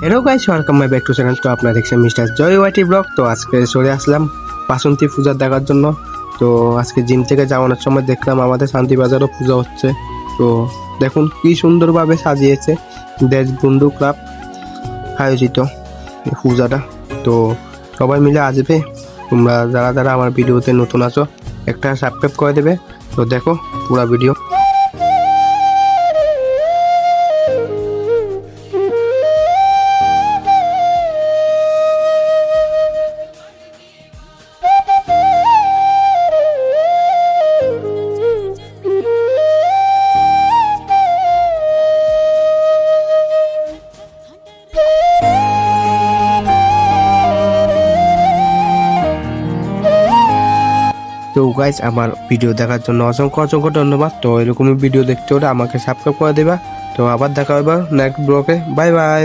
Hello guys, welcome my back to channel. তো আপনারা দেখছেন মিস্টার জয় ওয়াইটি ব্লগ। তো আজকে চলে আসলাম বাসন্তী পূজা দেখার জন্য। তো আজকে জিম থেকে যাওয়ানোর সময় দেখলাম আমাদের শান্তিবাজারও পূজা হচ্ছে। তো দেখুন কি সুন্দরভাবে সাজিয়েছে দেশবন্ধু ক্লাব আয়োজিত এই পূজাটা। তো সবাই মিলে আসবে। তোমরা যারা যারা আমার ভিডিওতে নতুন আছো একটা সাবস্ক্রাইব করে দেবে। তো দেখো পুরো ভিডিও। তো গাইজ, আমার ভিডিও দেখার জন্য অসংখ্য অসংখ্য ধন্যবাদ। তো এরকমই ভিডিও দেখতে হলে আমাকে সাবস্ক্রাইব করে দেবা। তো আবার দেখা হবে নেক্সট ব্লগে। Bye bye.